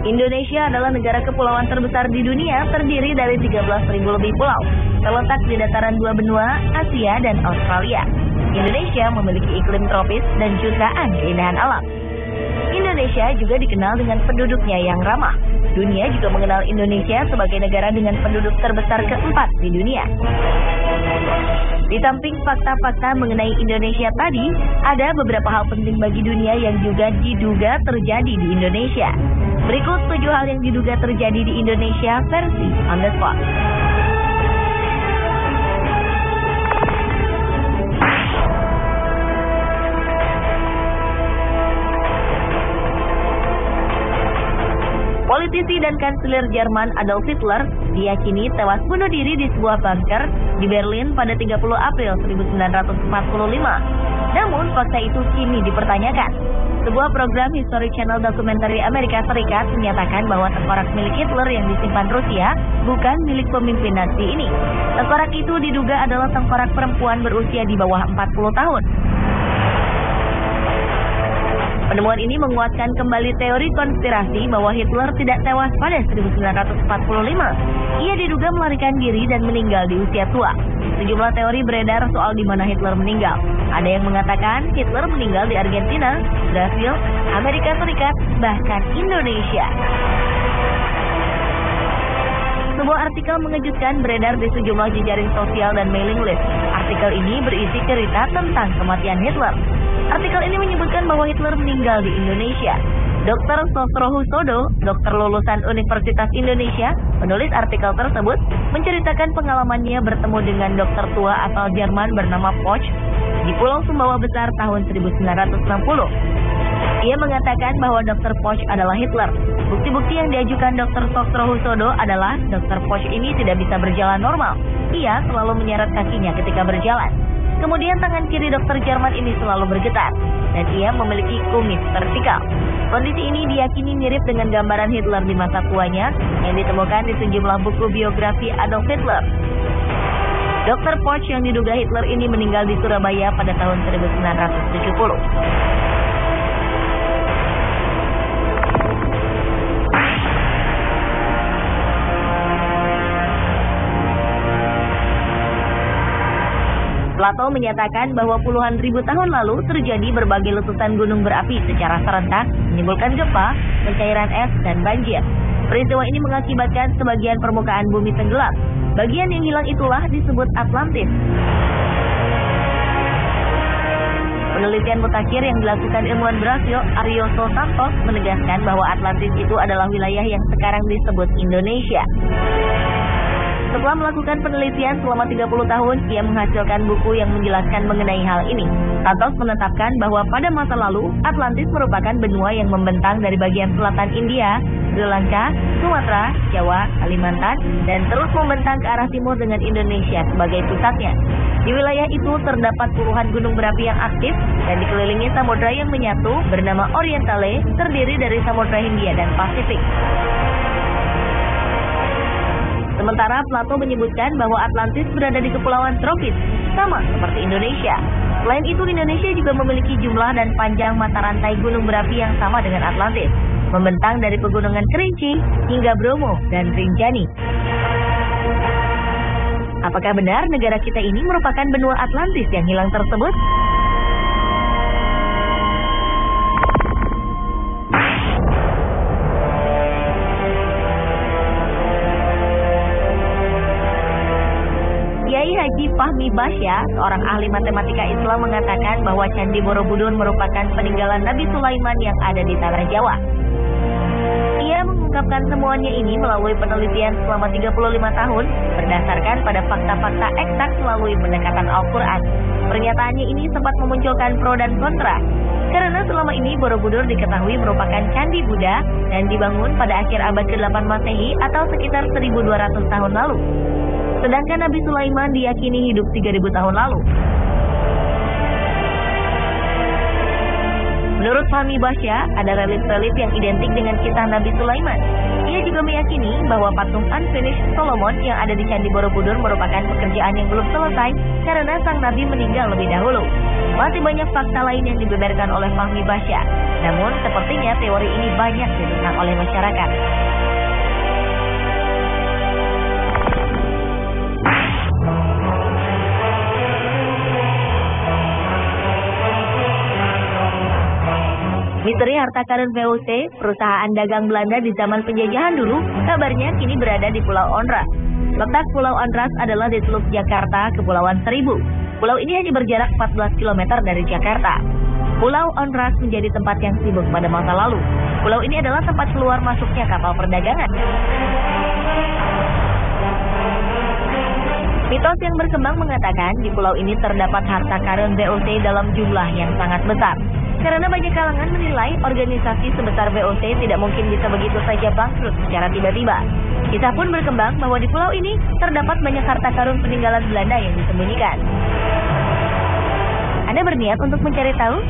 Indonesia adalah negara kepulauan terbesar di dunia, terdiri dari 13.000 lebih pulau, terletak di dataran dua benua, Asia dan Australia. Indonesia memiliki iklim tropis dan jutaan keindahan alam. Indonesia juga dikenal dengan penduduknya yang ramah. Dunia juga mengenal Indonesia sebagai negara dengan penduduk terbesar keempat di dunia. Di samping fakta-fakta mengenai Indonesia tadi, ada beberapa hal penting bagi dunia yang juga diduga terjadi di Indonesia. Berikut 7 hal yang diduga terjadi di Indonesia versi On The Spot. Politisi dan kanselir Jerman Adolf Hitler diyakini tewas bunuh diri di sebuah bunker di Berlin pada 30 April 1945. Namun fakta itu kini dipertanyakan. Sebuah program History Channel dokumenter Amerika Serikat menyatakan bahwa tengkorak milik Hitler yang disimpan Rusia bukan milik pemimpin Nazi ini. Tengkorak itu diduga adalah tengkorak perempuan berusia di bawah 40 tahun. Penemuan ini menguatkan kembali teori konspirasi bahwa Hitler tidak tewas pada 1945. Ia diduga melarikan diri dan meninggal di usia tua. Sejumlah teori beredar soal di mana Hitler meninggal. Ada yang mengatakan Hitler meninggal di Argentina, Brasil, Amerika Serikat, bahkan Indonesia. Sebuah artikel mengejutkan beredar di sejumlah jejaring sosial dan mailing list. Artikel ini berisi cerita tentang kematian Hitler. Artikel ini menyebutkan bahwa Hitler meninggal di Indonesia. Dr. Sosrohusodo, dokter lulusan Universitas Indonesia, penulis artikel tersebut, menceritakan pengalamannya bertemu dengan dokter tua asal Jerman bernama Poch di Pulau Sumbawa Besar tahun 1960. Ia mengatakan bahwa Dr. Poch adalah Hitler. Bukti-bukti yang diajukan Dr. Sosrohusodo adalah Dr. Poch ini tidak bisa berjalan normal. Ia selalu menyeret kakinya ketika berjalan. Kemudian tangan kiri dokter Jerman ini selalu bergetar, dan ia memiliki kumis vertikal. Kondisi ini diyakini mirip dengan gambaran Hitler di masa tuanya yang ditemukan di sejumlah buku biografi Adolf Hitler. Dr. Poch yang diduga Hitler ini meninggal di Surabaya pada tahun 1970. Plato menyatakan bahwa puluhan ribu tahun lalu terjadi berbagai letusan gunung berapi secara serentak, menimbulkan gempa, pencairan es, dan banjir. Peristiwa ini mengakibatkan sebagian permukaan bumi tenggelam. Bagian yang hilang itulah disebut Atlantis. Penelitian mutakhir yang dilakukan ilmuwan Brasil, Arioso Santos, menegaskan bahwa Atlantis itu adalah wilayah yang sekarang disebut Indonesia. Setelah melakukan penelitian selama 30 tahun, ia menghasilkan buku yang menjelaskan mengenai hal ini. Santos menetapkan bahwa pada masa lalu, Atlantis merupakan benua yang membentang dari bagian selatan India, Sri Lanka, Sumatera, Jawa, Kalimantan, dan terus membentang ke arah timur dengan Indonesia sebagai pusatnya. Di wilayah itu terdapat puluhan gunung berapi yang aktif dan dikelilingi samudra yang menyatu bernama Orientale, terdiri dari Samudra Hindia dan Pasifik. Sementara Plato menyebutkan bahwa Atlantis berada di kepulauan tropis, sama seperti Indonesia. Selain itu, Indonesia juga memiliki jumlah dan panjang mata rantai gunung berapi yang sama dengan Atlantis, membentang dari pegunungan Kerinci hingga Bromo dan Rinjani. Apakah benar negara kita ini merupakan benua Atlantis yang hilang tersebut? Haji Fahmi Basya, seorang ahli matematika Islam, mengatakan bahwa Candi Borobudur merupakan peninggalan Nabi Sulaiman yang ada di tanah Jawa. Ia mengungkapkan temuannya ini melalui penelitian selama 35 tahun berdasarkan pada fakta-fakta eksak melalui pendekatan Al-Quran. Pernyataannya ini sempat memunculkan pro dan kontra, karena selama ini Borobudur diketahui merupakan candi Buddha dan dibangun pada akhir abad ke-8 Masehi atau sekitar 1200 tahun lalu. Sedangkan Nabi Sulaiman diyakini hidup 3000 tahun lalu. Menurut Fahmi Basya, ada relief-relief yang identik dengan kisah Nabi Sulaiman. Ia juga meyakini bahwa patung Unfinished Solomon yang ada di Candi Borobudur merupakan pekerjaan yang belum selesai karena sang Nabi meninggal lebih dahulu. Masih banyak fakta lain yang dibeberkan oleh Fahmi Basya. Namun, sepertinya teori ini banyak ditentang oleh masyarakat. Misteri harta karun VOC, perusahaan dagang Belanda di zaman penjajahan dulu, kabarnya kini berada di Pulau Onrus. Letak Pulau Onrus adalah di Teluk Jakarta, Kepulauan Seribu. Pulau ini hanya berjarak 14 km dari Jakarta. Pulau Onrus menjadi tempat yang sibuk pada masa lalu. Pulau ini adalah tempat keluar masuknya kapal perdagangan. Mitos yang berkembang mengatakan di pulau ini terdapat harta karun VOC dalam jumlah yang sangat besar. Karena banyak kalangan menilai organisasi sebesar VOC tidak mungkin bisa begitu saja bangkrut secara tiba-tiba. Kisah pun berkembang bahwa di pulau ini terdapat banyak harta karun peninggalan Belanda yang disembunyikan. Anda berniat untuk mencari tahu?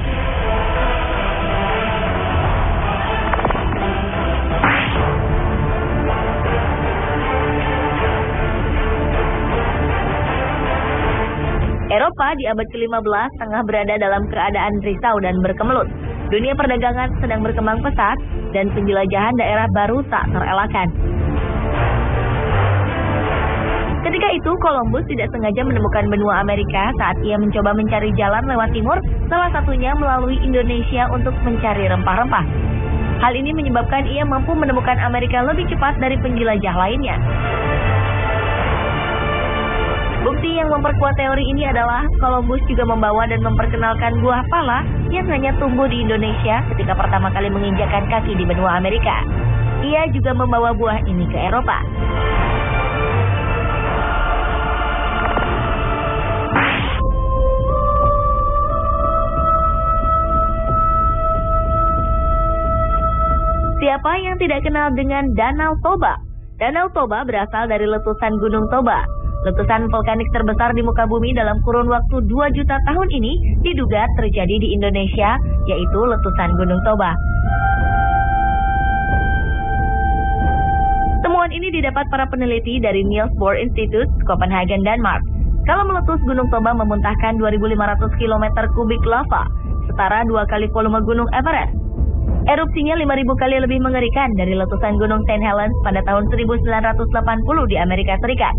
Eropa di abad ke-15 tengah berada dalam keadaan risau dan berkemelut. Dunia perdagangan sedang berkembang pesat dan penjelajahan daerah baru tak terelakkan. Ketika itu, Columbus tidak sengaja menemukan benua Amerika saat ia mencoba mencari jalan lewat timur, salah satunya melalui Indonesia untuk mencari rempah-rempah. Hal ini menyebabkan ia mampu menemukan Amerika lebih cepat dari penjelajah lainnya. Bukti yang memperkuat teori ini adalah Columbus juga membawa dan memperkenalkan buah pala yang hanya tumbuh di Indonesia ketika pertama kali menginjakkan kaki di benua Amerika. Ia juga membawa buah ini ke Eropa. Siapa yang tidak kenal dengan Danau Toba? Danau Toba berasal dari letusan Gunung Toba. Letusan vulkanik terbesar di muka bumi dalam kurun waktu 2 juta tahun ini diduga terjadi di Indonesia, yaitu letusan Gunung Toba. Temuan ini didapat para peneliti dari Niels Bohr Institute, Copenhagen, Denmark. Kalau meletus, Gunung Toba memuntahkan 2.500 km kubik lava, setara 2 kali volume Gunung Everest. Erupsinya 5.000 kali lebih mengerikan dari letusan Gunung St. Helens pada tahun 1980 di Amerika Serikat.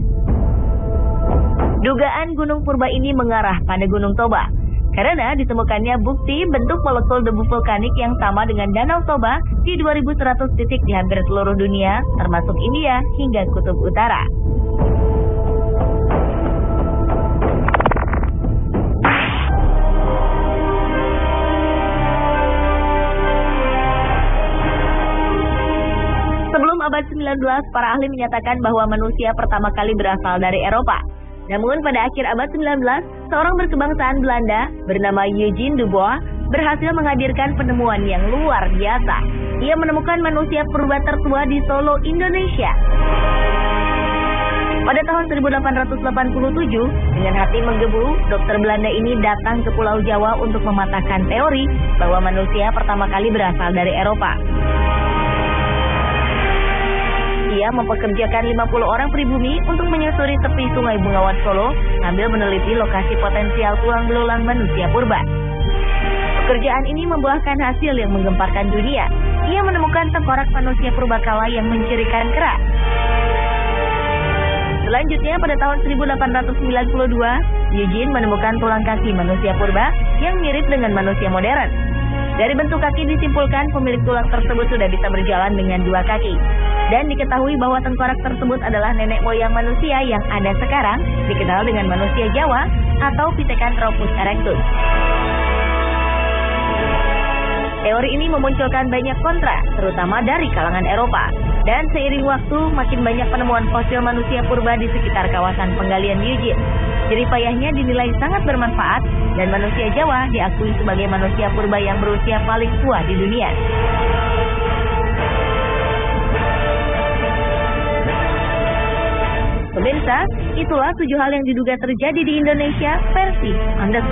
Dugaan gunung purba ini mengarah pada Gunung Toba, karena ditemukannya bukti bentuk molekul debu vulkanik yang sama dengan Danau Toba di 2.100 titik di hampir seluruh dunia, termasuk India hingga Kutub Utara. Sebelum abad 19, para ahli menyatakan bahwa manusia pertama kali berasal dari Eropa. Namun pada akhir abad 19, seorang berkebangsaan Belanda bernama Eugene Dubois berhasil menghadirkan penemuan yang luar biasa. Ia menemukan manusia purba tertua di Solo, Indonesia. Pada tahun 1887, dengan hati menggebu, dokter Belanda ini datang ke Pulau Jawa untuk mematahkan teori bahwa manusia pertama kali berasal dari Eropa. Ia mempekerjakan 50 orang pribumi untuk menyusuri tepi Sungai Bengawan Solo sambil meneliti lokasi potensial tulang belulang manusia purba. Pekerjaan ini membuahkan hasil yang menggemparkan dunia. Ia menemukan tengkorak manusia purbakala yang mencirikan kerak. Selanjutnya pada tahun 1892, Eugene menemukan tulang kaki manusia purba yang mirip dengan manusia modern. Dari bentuk kaki disimpulkan pemilik tulang tersebut sudah bisa berjalan dengan 2 kaki. Dan diketahui bahwa tengkorak tersebut adalah nenek moyang manusia yang ada sekarang, dikenal dengan manusia Jawa atau Pithecanthropus erectus. Teori ini memunculkan banyak kontra, terutama dari kalangan Eropa. Dan seiring waktu, makin banyak penemuan fosil manusia purba di sekitar kawasan penggalian Eugene. Jeripayahnya dinilai sangat bermanfaat, dan manusia Jawa diakui sebagai manusia purba yang berusia paling tua di dunia. Pemirsa, itulah 7 hal yang diduga terjadi di Indonesia versi Anda.